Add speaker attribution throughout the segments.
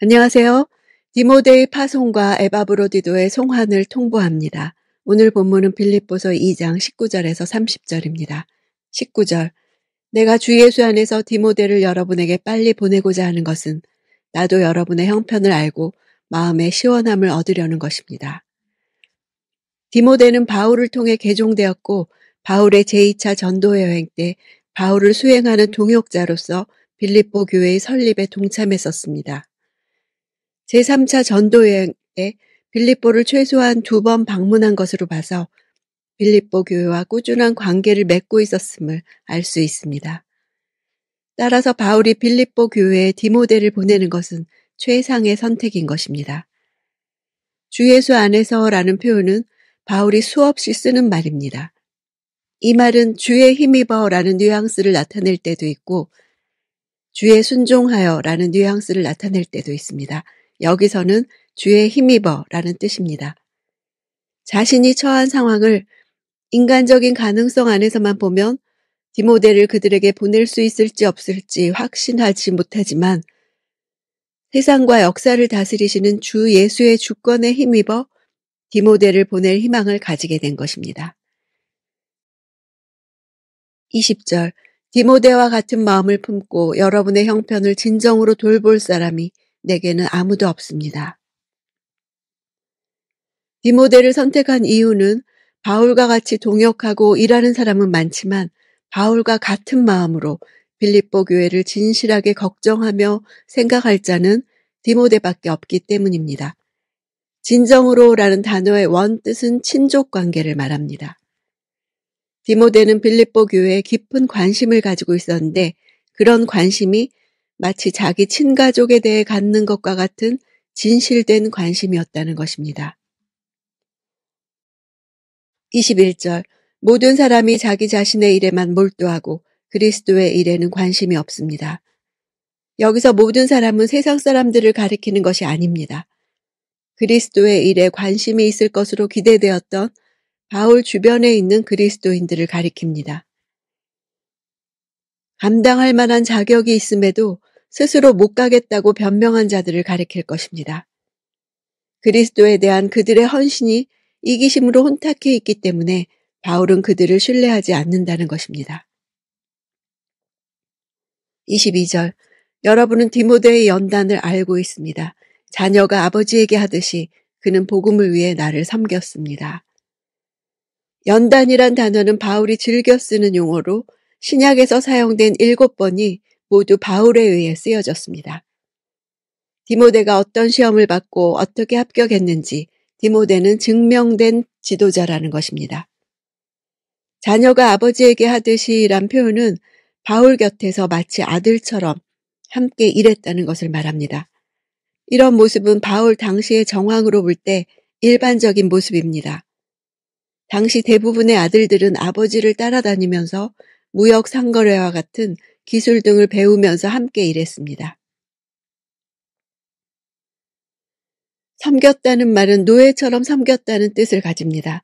Speaker 1: 안녕하세요. 디모데의 파송과 에바브로디도의 송환을 통보합니다. 오늘 본문은 빌립보서 2장 19절에서 30절입니다. 19절. 내가 주 예수 안에서 디모데를 여러분에게 빨리 보내고자 하는 것은 나도 여러분의 형편을 알고 마음의 시원함을 얻으려는 것입니다. 디모데는 바울을 통해 개종되었고 바울의 제2차 전도 여행 때 바울을 수행하는 동역자로서 빌립보 교회의 설립에 동참했었습니다. 제3차 전도여행 때 빌립보를 최소한 2번 방문한 것으로 봐서 빌립보 교회와 꾸준한 관계를 맺고 있었음을 알 수 있습니다. 따라서 바울이 빌립보 교회에 디모데를 보내는 것은 최상의 선택인 것입니다. 주 예수 안에서라는 표현은 바울이 수없이 쓰는 말입니다. 이 말은 주의 힘입어라는 뉘앙스를 나타낼 때도 있고 주의 순종하여라는 뉘앙스를 나타낼 때도 있습니다. 여기서는 주의 힘입어라는 뜻입니다. 자신이 처한 상황을 인간적인 가능성 안에서만 보면 디모데를 그들에게 보낼 수 있을지 없을지 확신하지 못하지만 세상과 역사를 다스리시는 주 예수의 주권에 힘입어 디모데를 보낼 희망을 가지게 된 것입니다. 20절. 디모데와 같은 마음을 품고 여러분의 형편을 진정으로 돌볼 사람이 내게는 아무도 없습니다. 디모데를 선택한 이유는 바울과 같이 동역하고 일하는 사람은 많지만 바울과 같은 마음으로 빌립보 교회를 진실하게 걱정하며 생각할 자는 디모데밖에 없기 때문입니다. 진정으로라는 단어의 원뜻은 친족 관계를 말합니다. 디모데는 빌립보 교회에 깊은 관심을 가지고 있었는데 그런 관심이 마치 자기 친가족에 대해 갖는 것과 같은 진실된 관심이었다는 것입니다. 21절. 모든 사람이 자기 자신의 일에만 몰두하고 그리스도의 일에는 관심이 없습니다. 여기서 모든 사람은 세상 사람들을 가리키는 것이 아닙니다. 그리스도의 일에 관심이 있을 것으로 기대되었던 바울 주변에 있는 그리스도인들을 가리킵니다. 감당할 만한 자격이 있음에도 스스로 못 가겠다고 변명한 자들을 가리킬 것입니다. 그리스도에 대한 그들의 헌신이 이기심으로 혼탁해 있기 때문에 바울은 그들을 신뢰하지 않는다는 것입니다. 22절. 여러분은 디모데의 연단을 알고 있습니다. 자녀가 아버지에게 하듯이 그는 복음을 위해 나를 섬겼습니다. 연단이란 단어는 바울이 즐겨 쓰는 용어로 신약에서 사용된 7번이 모두 바울에 의해 쓰여졌습니다. 디모데가 어떤 시험을 받고 어떻게 합격했는지 디모데는 증명된 지도자라는 것입니다. 자녀가 아버지에게 하듯이란 표현은 바울 곁에서 마치 아들처럼 함께 일했다는 것을 말합니다. 이런 모습은 바울 당시의 정황으로 볼 때 일반적인 모습입니다. 당시 대부분의 아들들은 아버지를 따라다니면서 무역 상거래와 같은 기술 등을 배우면서 함께 일했습니다. 섬겼다는 말은 노예처럼 섬겼다는 뜻을 가집니다.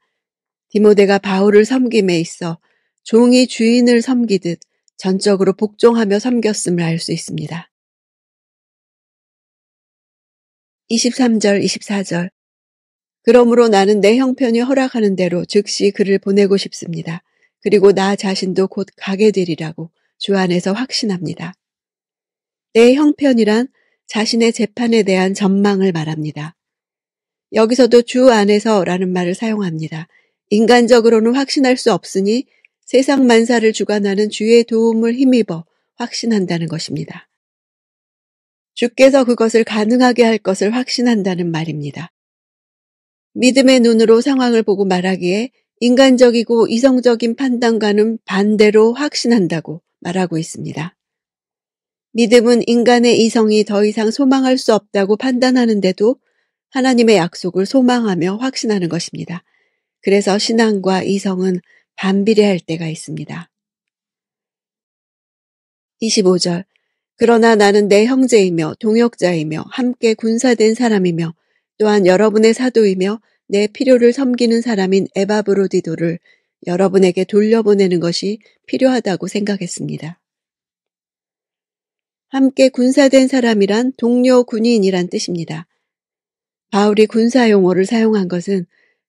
Speaker 1: 디모데가 바울을 섬김에 있어 종이 주인을 섬기듯 전적으로 복종하며 섬겼음을 알 수 있습니다. 23절, 24절. 그러므로 나는 내 형편이 허락하는 대로 즉시 그를 보내고 싶습니다. 그리고 나 자신도 곧 가게 되리라고 주 안에서 확신합니다. 내 형편이란 자신의 재판에 대한 전망을 말합니다. 여기서도 주 안에서라는 말을 사용합니다. 인간적으로는 확신할 수 없으니 세상 만사를 주관하는 주의 도움을 힘입어 확신한다는 것입니다. 주께서 그것을 가능하게 할 것을 확신한다는 말입니다. 믿음의 눈으로 상황을 보고 말하기에 인간적이고 이성적인 판단과는 반대로 확신한다고 말하고 있습니다. 믿음은 인간의 이성이 더 이상 소망할 수 없다고 판단하는데도 하나님의 약속을 소망하며 확신하는 것입니다. 그래서 신앙과 이성은 반비례할 때가 있습니다. 25절. 그러나 나는 내 형제이며 동역자이며 함께 군사된 사람이며 또한 여러분의 사도이며 내 필요를 섬기는 사람인 에바브로디도를 여러분에게 돌려보내는 것이 필요하다고 생각했습니다. 함께 군사된 사람이란 동료 군인이란 뜻입니다. 바울이 군사 용어를 사용한 것은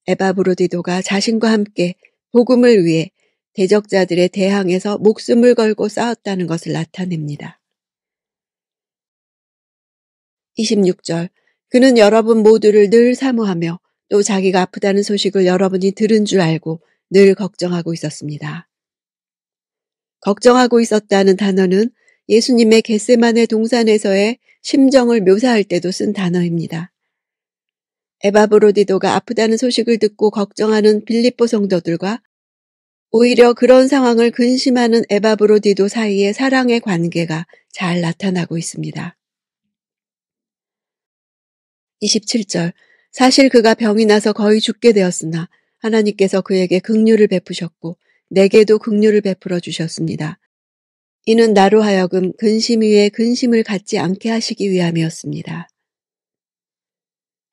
Speaker 1: 에바브로디도가 자신과 함께 복음을 위해 대적자들의 대항에서 목숨을 걸고 싸웠다는 것을 나타냅니다. 26절, 그는 여러분 모두를 늘 사모하며 또 자기가 아프다는 소식을 여러분이 들은 줄 알고 늘 걱정하고 있었습니다. 걱정하고 있었다는 단어는 예수님의 겟세마네 동산에서의 심정을 묘사할 때도 쓴 단어입니다. 에바브로디도가 아프다는 소식을 듣고 걱정하는 빌립보 성도들과 오히려 그런 상황을 근심하는 에바브로디도 사이의 사랑의 관계가 잘 나타나고 있습니다. 27절, 사실 그가 병이 나서 거의 죽게 되었으나 하나님께서 그에게 긍휼을 베푸셨고 내게도 긍휼을 베풀어 주셨습니다. 이는 나로 하여금 근심 위에 근심을 갖지 않게 하시기 위함이었습니다.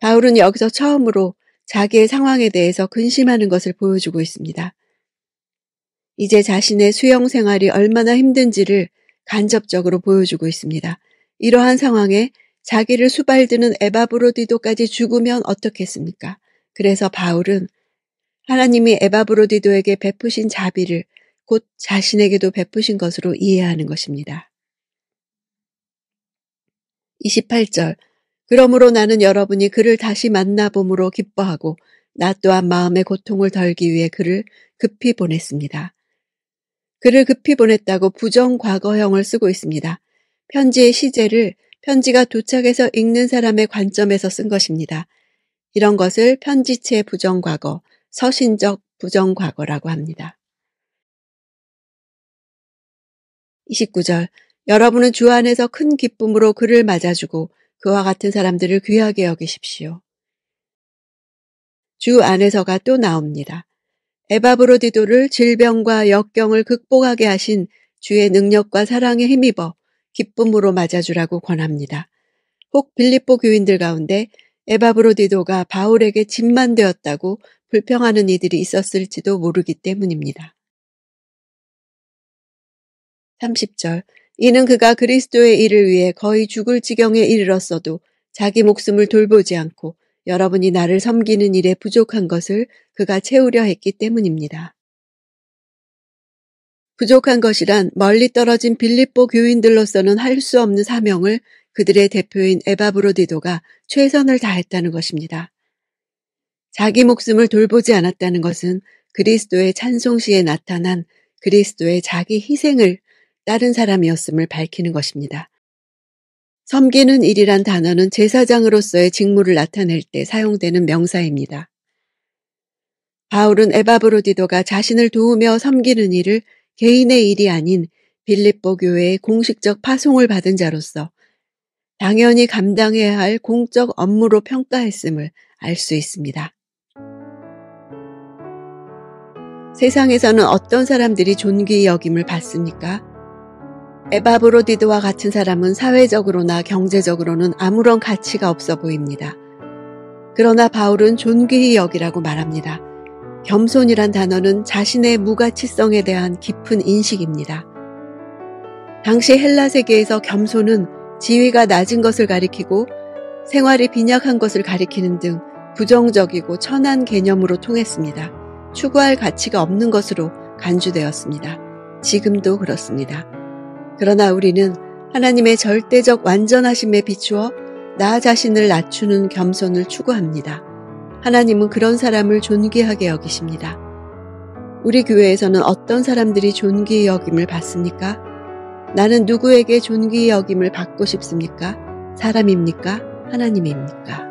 Speaker 1: 바울은 여기서 처음으로 자기의 상황에 대해서 근심하는 것을 보여주고 있습니다. 이제 자신의 수영 생활이 얼마나 힘든지를 간접적으로 보여주고 있습니다. 이러한 상황에 자기를 수발드는 에바브로디도까지 죽으면 어떻겠습니까? 그래서 바울은 하나님이 에바브로디도에게 베푸신 자비를 곧 자신에게도 베푸신 것으로 이해하는 것입니다. 28절, 그러므로 나는 여러분이 그를 다시 만나봄으로 기뻐하고 나 또한 마음의 고통을 덜기 위해 그를 급히 보냈습니다. 그를 급히 보냈다고 부정과거형을 쓰고 있습니다. 편지의 시제를 편지가 도착해서 읽는 사람의 관점에서 쓴 것입니다. 이런 것을 편지체 부정과거, 서신적 부정과거라고 합니다. 29절, 여러분은 주 안에서 큰 기쁨으로 그를 맞아주고 그와 같은 사람들을 귀하게 여기십시오. 주 안에서가 또 나옵니다. 에바브로디도를 질병과 역경을 극복하게 하신 주의 능력과 사랑에 힘입어 기쁨으로 맞아주라고 권합니다. 혹 빌립보 교인들 가운데 에바브로디도가 바울에게 짐만 되었다고 불평하는 이들이 있었을지도 모르기 때문입니다. 30절, 이는 그가 그리스도의 일을 위해 거의 죽을 지경에 이르렀어도 자기 목숨을 돌보지 않고 여러분이 나를 섬기는 일에 부족한 것을 그가 채우려 했기 때문입니다. 부족한 것이란 멀리 떨어진 빌립보 교인들로서는 할 수 없는 사명을 그들의 대표인 에바브로디도가 최선을 다했다는 것입니다. 자기 목숨을 돌보지 않았다는 것은 그리스도의 찬송시에 나타난 그리스도의 자기 희생을 따른 사람이었음을 밝히는 것입니다. 섬기는 일이란 단어는 제사장으로서의 직무를 나타낼 때 사용되는 명사입니다. 바울은 에바브로디도가 자신을 도우며 섬기는 일을 개인의 일이 아닌 빌립보 교회의 공식적 파송을 받은 자로서 당연히 감당해야 할 공적 업무로 평가했음을 알 수 있습니다. 세상에서는 어떤 사람들이 존귀 여김을 받습니까? 에바브로디도와 같은 사람은 사회적으로나 경제적으로는 아무런 가치가 없어 보입니다. 그러나 바울은 존귀히 여기라고 말합니다. 겸손이란 단어는 자신의 무가치성에 대한 깊은 인식입니다. 당시 헬라 세계에서 겸손은 지위가 낮은 것을 가리키고 생활이 빈약한 것을 가리키는 등 부정적이고 천한 개념으로 통했습니다. 추구할 가치가 없는 것으로 간주되었습니다. 지금도 그렇습니다. 그러나 우리는 하나님의 절대적 완전하심에 비추어 나 자신을 낮추는 겸손을 추구합니다. 하나님은 그런 사람을 존귀하게 여기십니다. 우리 교회에서는 어떤 사람들이 존귀 여김을 받습니까? 나는 누구에게 존귀 여김을 받고 싶습니까? 사람입니까? 하나님입니까?